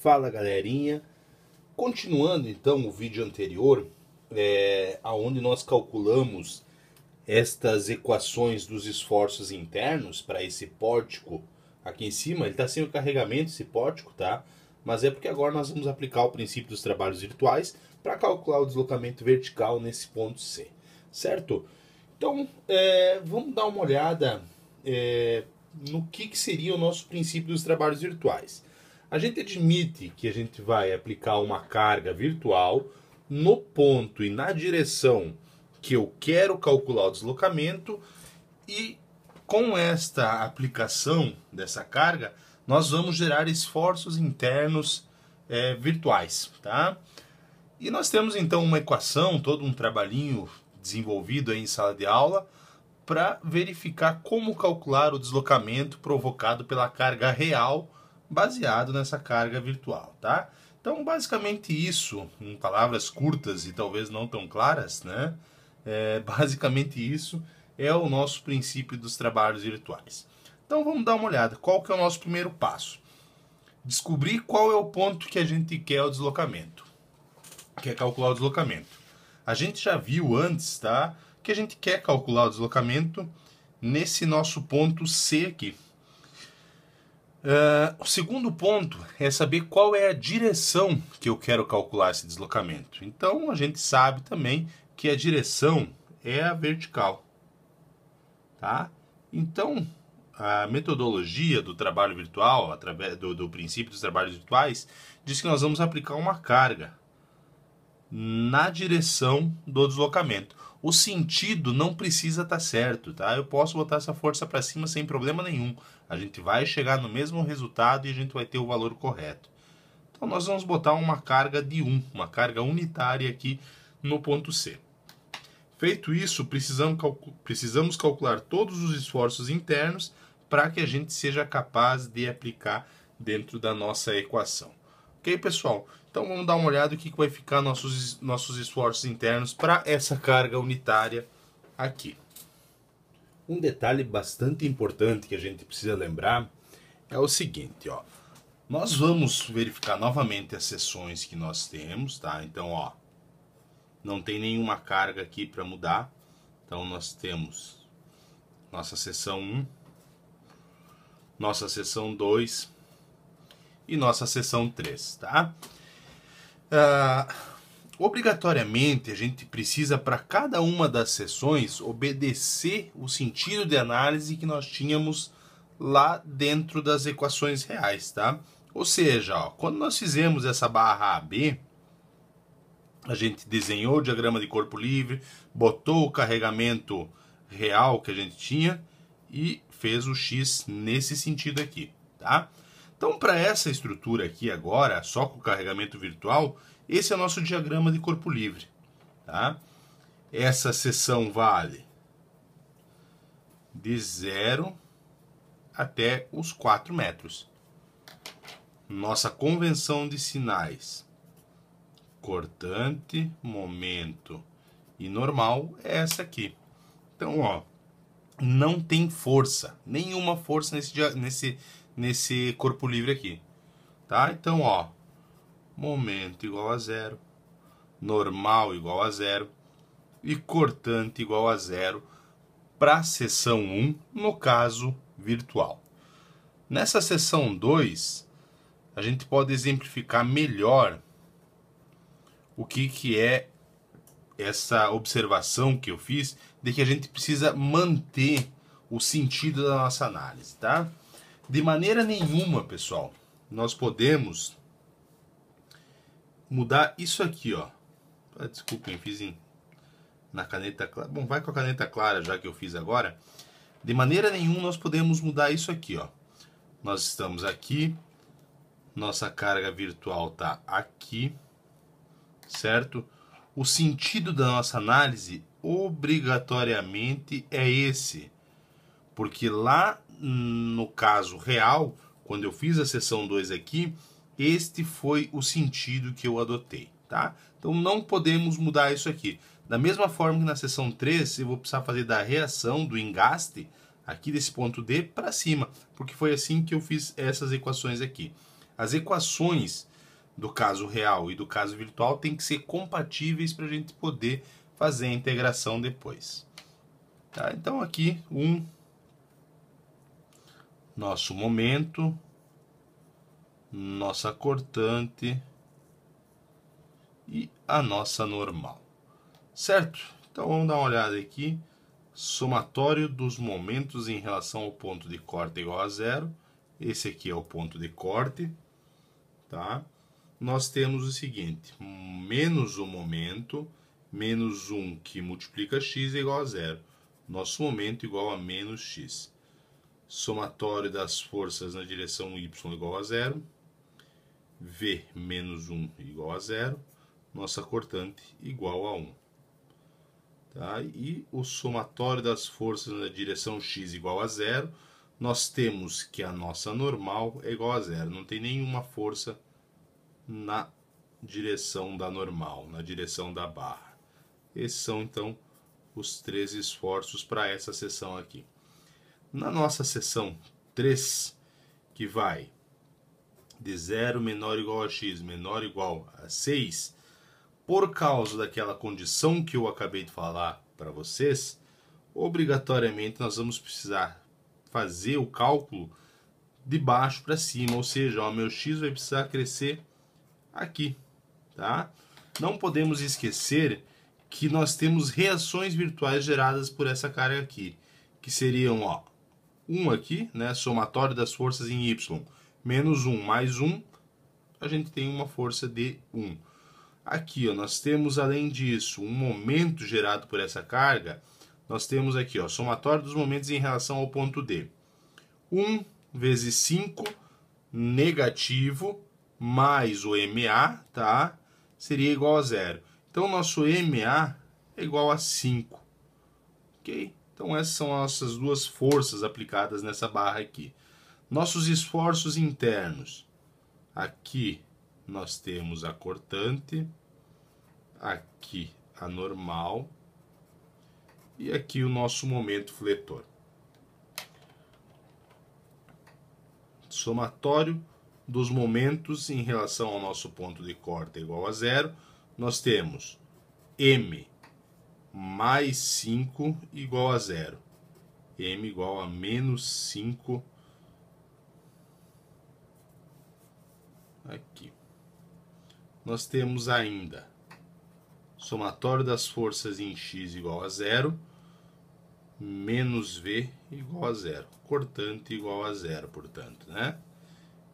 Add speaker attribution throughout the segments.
Speaker 1: Fala galerinha, continuando então o vídeo anterior, onde nós calculamos estas equações dos esforços internos para esse pórtico aqui em cima. Ele está sem o carregamento, esse pórtico, tá? Mas é porque agora nós vamos aplicar o princípio dos trabalhos virtuais para calcular o deslocamento vertical nesse ponto C, certo? Então, vamos dar uma olhada no que seria o nosso princípio dos trabalhos virtuais. A gente admite que a gente vai aplicar uma carga virtual no ponto e na direção que eu quero calcular o deslocamento, e com esta aplicação dessa carga, nós vamos gerar esforços internos virtuais, tá? E nós temos então uma equação, todo um trabalhinho desenvolvido aí em sala de aula, para verificar como calcular o deslocamento provocado pela carga real baseado nessa carga virtual, tá? Então, basicamente isso, em palavras curtas e talvez não tão claras, né? Basicamente isso é o nosso princípio dos trabalhos virtuais. Então, vamos dar uma olhada. Qual que é o nosso primeiro passo? Descobrir qual é o ponto que a gente quer o deslocamento. Quer calcular o deslocamento. A gente já viu antes, tá? Que a gente quer calcular o deslocamento nesse nosso ponto C aqui. O segundo ponto é saber qual é a direção que eu quero calcular esse deslocamento. Então, a gente sabe também que a direção é a vertical, tá? Então, a metodologia do trabalho virtual, através do princípio dos trabalhos virtuais, diz que nós vamos aplicar uma carga na direção do deslocamento. O sentido não precisa estar certo, tá? Eu posso botar essa força para cima sem problema nenhum. A gente vai chegar no mesmo resultado e a gente vai ter o valor correto. Então nós vamos botar uma carga de 1, uma carga unitária aqui no ponto C. Feito isso, precisamos calcular todos os esforços internos para que a gente seja capaz de aplicar dentro da nossa equação. Ok, pessoal? Então vamos dar uma olhada no que vai ficar nossos esforços internos para essa carga unitária aqui. Um detalhe bastante importante que a gente precisa lembrar é o seguinte, ó. Nós vamos verificar novamente as seções que nós temos, tá? Então, ó, não tem nenhuma carga aqui para mudar. Então nós temos nossa seção 1, nossa seção 2 e nossa seção 3, tá? Obrigatoriamente a gente precisa, para cada uma das seções, obedecer o sentido de análise que nós tínhamos lá dentro das equações reais, tá? Ou seja, ó, quando nós fizemos essa barra AB, a gente desenhou o diagrama de corpo livre, botou o carregamento real que a gente tinha e fez o X nesse sentido aqui, tá? Então, para essa estrutura aqui agora, só com o carregamento virtual, esse é o nosso diagrama de corpo livre, tá? Essa seção vale de 0 até os 4 metros. Nossa convenção de sinais, cortante, momento e normal, é essa aqui. Então, ó, não tem força, nenhuma força nesse corpo livre aqui, tá? Então, ó, momento igual a 0, normal igual a 0 e cortante igual a 0 para a seção 1, no caso virtual. Nessa seção 2, a gente pode exemplificar melhor o que é essa observação que eu fiz de que a gente precisa manter o sentido da nossa análise, tá? De maneira nenhuma, pessoal, nós podemos mudar isso aqui, ó. Desculpem, fiz na caneta clara. Bom, vai com a caneta clara já que eu fiz agora. De maneira nenhuma nós podemos mudar isso aqui, ó. Nós estamos aqui, nossa carga virtual tá aqui, certo? O sentido da nossa análise obrigatoriamente é esse, porque lá no caso real, quando eu fiz a seção 2 aqui, este foi o sentido que eu adotei, tá? Então não podemos mudar isso aqui. Da mesma forma que na seção 3, eu vou precisar fazer da reação, do engaste, aqui desse ponto D para cima, porque foi assim que eu fiz essas equações aqui. As equações do caso real e do caso virtual tem que ser compatíveis para a gente poder fazer a integração depois. Tá? Então aqui nosso momento, nossa cortante e a nossa normal. Certo? Então vamos dar uma olhada aqui. Somatório dos momentos em relação ao ponto de corte igual a zero. Esse aqui é o ponto de corte. Tá? Nós temos o seguinte, menos o momento, menos 1 que multiplica x é igual a zero. Nosso momento igual a menos x. Somatório das forças na direção y igual a zero. V menos 1 igual a zero. Nossa cortante igual a 1. Tá? E o somatório das forças na direção x igual a zero. Nós temos que a nossa normal é igual a zero. Não tem nenhuma força na direção da normal, na direção da barra. Esses são, então, os 3 esforços para essa seção aqui. Na nossa seção 3, que vai de 0 menor ou igual a x, menor ou igual a 6, por causa daquela condição que eu acabei de falar para vocês, obrigatoriamente nós vamos precisar fazer o cálculo de baixo para cima, ou seja, o meu x vai precisar crescer aqui, tá? Não podemos esquecer que nós temos reações virtuais geradas por essa carga aqui, que seriam, ó, 1 aqui, né, somatório das forças em y, menos 1 mais 1, a gente tem uma força de 1. Aqui, ó, nós temos, além disso, um momento gerado por essa carga. Nós temos aqui, ó, somatório dos momentos em relação ao ponto D. 1 vezes 5 negativo mais o MA, tá? Seria igual a zero. Então, nosso MA é igual a 5. Ok? Então, essas são as nossas duas forças aplicadas nessa barra aqui. Nossos esforços internos. Aqui nós temos a cortante, aqui a normal e aqui o nosso momento fletor. Somatório dos momentos em relação ao nosso ponto de corte é igual a zero. Nós temos M mais 5 igual a zero. M igual a menos 5 aqui. Nós temos ainda somatório das forças em x igual a zero, menos V igual a zero. Cortante igual a zero, portanto, né?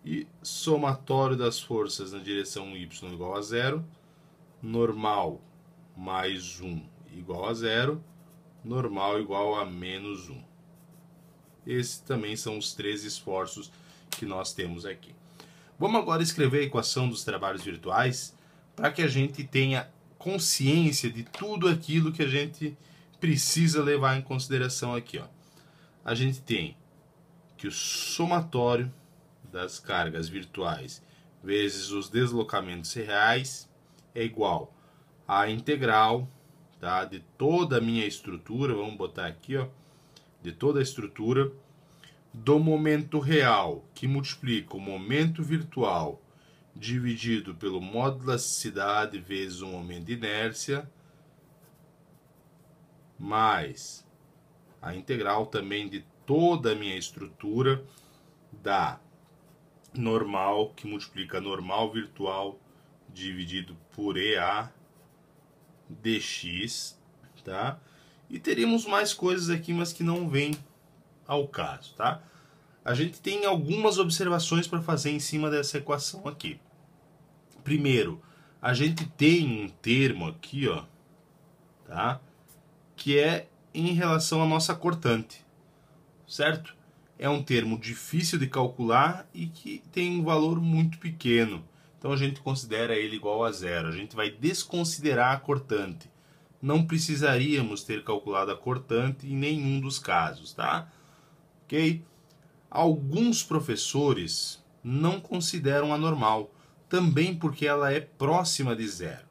Speaker 1: E somatório das forças na direção y igual a zero, normal mais 1 igual a zero, normal igual a menos 1. Esses também são os 3 esforços que nós temos aqui. Vamos agora escrever a equação dos trabalhos virtuais para que a gente tenha consciência de tudo aquilo que a gente precisa levar em consideração aqui, ó. A gente tem que o somatório das cargas virtuais vezes os deslocamentos reais é igual à integral, tá, de toda a minha estrutura, vamos botar aqui, ó, de toda a estrutura do momento real, que multiplica o momento virtual dividido pelo módulo de elasticidade vezes o momento de inércia, mais a integral também de toda a minha estrutura da normal, que multiplica normal virtual dividido por EA dx, tá? E teríamos mais coisas aqui, mas que não vêm ao caso, tá? A gente tem algumas observações para fazer em cima dessa equação aqui. Primeiro, a gente tem um termo aqui, ó, tá? Que é em relação à nossa cortante, certo? É um termo difícil de calcular e que tem um valor muito pequeno. Então a gente considera ele igual a zero. A gente vai desconsiderar a cortante. Não precisaríamos ter calculado a cortante em nenhum dos casos, tá? Ok? Alguns professores não consideram a normal, também porque ela é próxima de zero.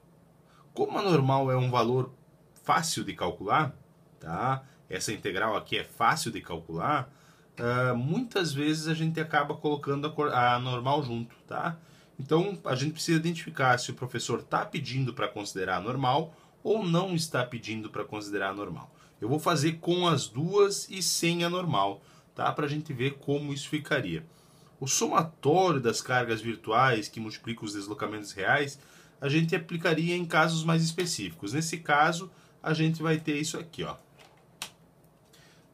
Speaker 1: Como a normal é um valor fácil de calcular, tá? Essa integral aqui é fácil de calcular, muitas vezes a gente acaba colocando a normal junto, tá? Então, a gente precisa identificar se o professor está pedindo para considerar normal ou não está pedindo para considerar normal. Eu vou fazer com as duas e sem a normal, tá? Para a gente ver como isso ficaria. O somatório das cargas virtuais que multiplica os deslocamentos reais, a gente aplicaria em casos mais específicos. Nesse caso, a gente vai ter isso aqui, ó.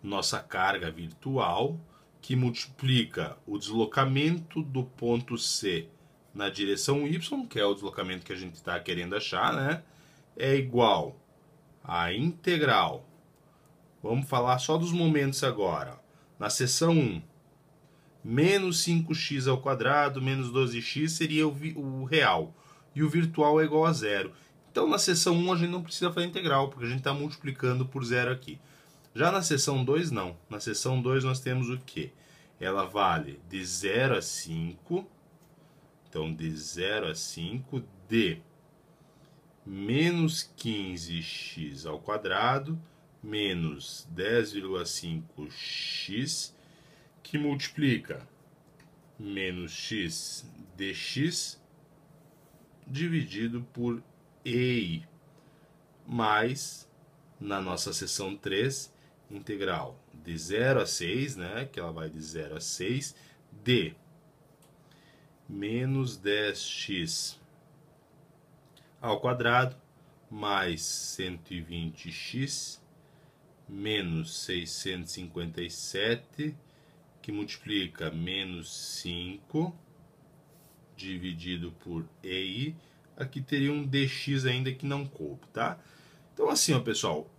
Speaker 1: Nossa carga virtual que multiplica o deslocamento do ponto C na direção Y, que é o deslocamento que a gente está querendo achar, né? É igual a integral. Vamos falar só dos momentos agora. Na seção 1, menos 5x ao quadrado menos 12x seria o real. E o virtual é igual a zero. Então na seção 1 a gente não precisa fazer integral, porque a gente está multiplicando por zero aqui. Já na seção 2 não. Na seção 2 nós temos o quê? Ela vale de 0 a 5. Então, de 0 a 5 de menos 15x ao quadrado menos 10,5x, que multiplica menos x dx dividido por EI, mais, na nossa seção 3, integral de 0 a 6, né, que ela vai de 0 a 6, de menos 10x ao quadrado mais 120x menos 657, que multiplica menos 5 dividido por EI. Aqui teria um dx ainda que não coube, tá? Então assim, ó, pessoal,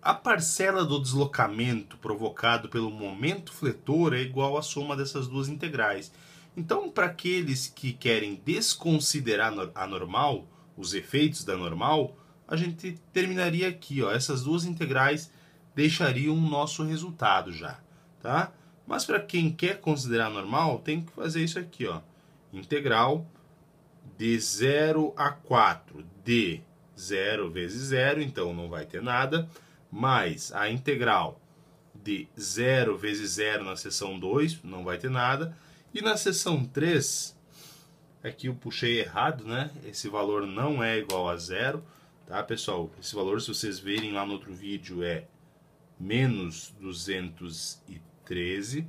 Speaker 1: a parcela do deslocamento provocado pelo momento fletor é igual à soma dessas duas integrais. Então, para aqueles que querem desconsiderar a normal, os efeitos da normal, a gente terminaria aqui, ó. Essas duas integrais deixariam o nosso resultado já, tá? Mas para quem quer considerar normal, tem que fazer isso aqui, ó. Integral de 0 a 4 de 0 vezes 0, então não vai ter nada, mais a integral de 0 vezes 0 na seção 2, não vai ter nada. E na seção 3, aqui eu puxei errado, né? Esse valor não é igual a zero, tá, pessoal? Esse valor, se vocês verem lá no outro vídeo, é menos 213,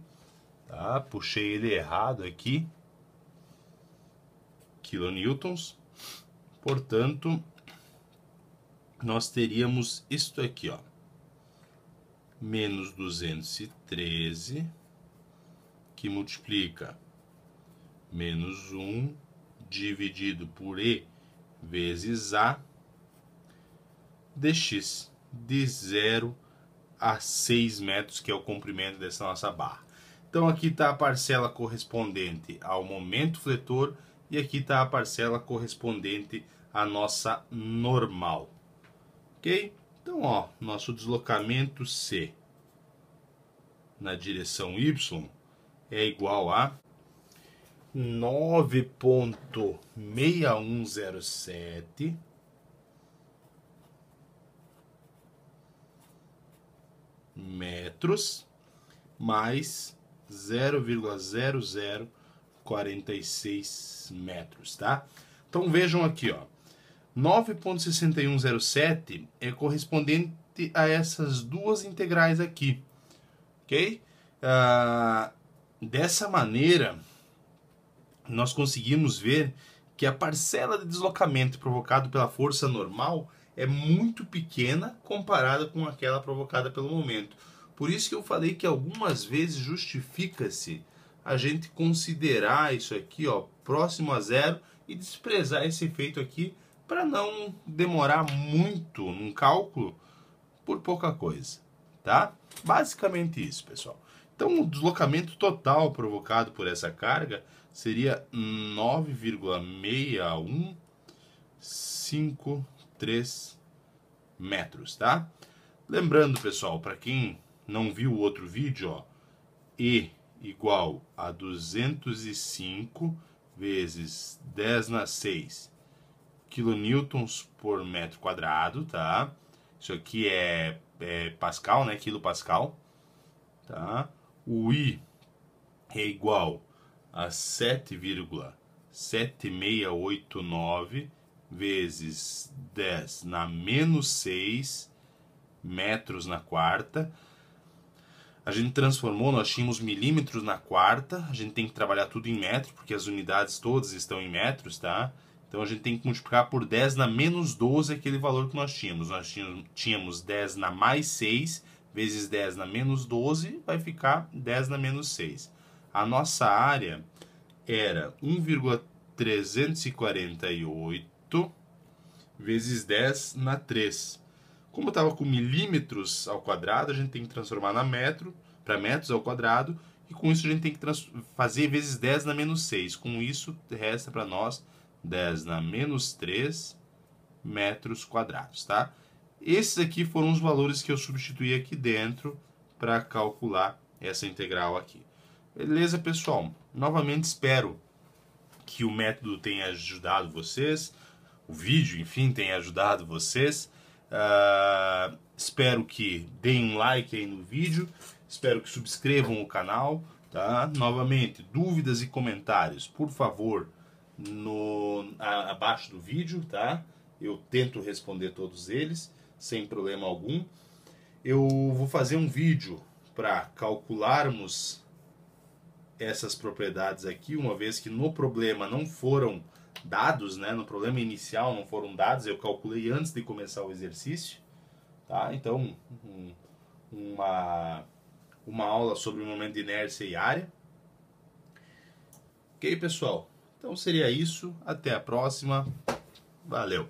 Speaker 1: tá? Puxei ele errado aqui, kilonewtons. Portanto, nós teríamos isto aqui, ó. Menos 213, que multiplica menos 1 dividido por E vezes A dx, de 0 a 6 metros, que é o comprimento dessa nossa barra. Então aqui está a parcela correspondente ao momento fletor e aqui está a parcela correspondente à nossa normal. Ok? Então, ó, nosso deslocamento C na direção Y é igual a 9,6107 metros mais 0,0046 metros, tá? Então vejam aqui, ó. 9,6107 é correspondente a essas duas integrais aqui, ok? Dessa maneira, nós conseguimos ver que a parcela de deslocamento provocado pela força normal é muito pequena comparada com aquela provocada pelo momento. Por isso que eu falei que algumas vezes justifica-se a gente considerar isso aqui, ó, próximo a zero e desprezar esse efeito aqui para não demorar muito num cálculo por pouca coisa, tá? Basicamente isso, pessoal. Então, o deslocamento total provocado por essa carga seria 9,6153 metros, tá? Lembrando, pessoal, para quem não viu o outro vídeo, ó, E igual a 205 vezes 10 na 6 kilonewtons por metro quadrado, tá? Isso aqui é pascal, né? Quilopascal, tá? O I é igual a 7,7 7,689 vezes 10 na menos 6 metros na quarta. A gente transformou, nós tínhamos milímetros na quarta, a gente tem que trabalhar tudo em metro, porque as unidades todas estão em metros, tá? Então a gente tem que multiplicar por 10 na menos 12 aquele valor que nós tínhamos. Nós tínhamos 10 na mais 6 vezes 10 na menos 12, vai ficar 10 na menos 6. A nossa área era 1,348 vezes 10 na 3. Como estava com milímetros ao quadrado, a gente tem que transformar para metros ao quadrado, e com isso a gente tem que fazer vezes 10 na menos 6. Com isso, resta para nós 10 na menos 3 metros quadrados, tá? Esses aqui foram os valores que eu substituí aqui dentro para calcular essa integral aqui. Beleza, pessoal? Novamente espero que o método tenha ajudado vocês, o vídeo, enfim, tenha ajudado vocês. Espero que deem um like aí no vídeo, espero que subscrevam o canal, tá? Novamente, dúvidas e comentários, por favor, abaixo do vídeo, tá? Eu tento responder todos eles, sem problema algum. Eu vou fazer um vídeo para calcularmos essas propriedades aqui, uma vez que no problema não foram dados, né? No problema inicial não foram dados, eu calculei antes de começar o exercício, tá? Então, uma aula sobre o momento de inércia e área. Ok, pessoal? Então seria isso, até a próxima, valeu!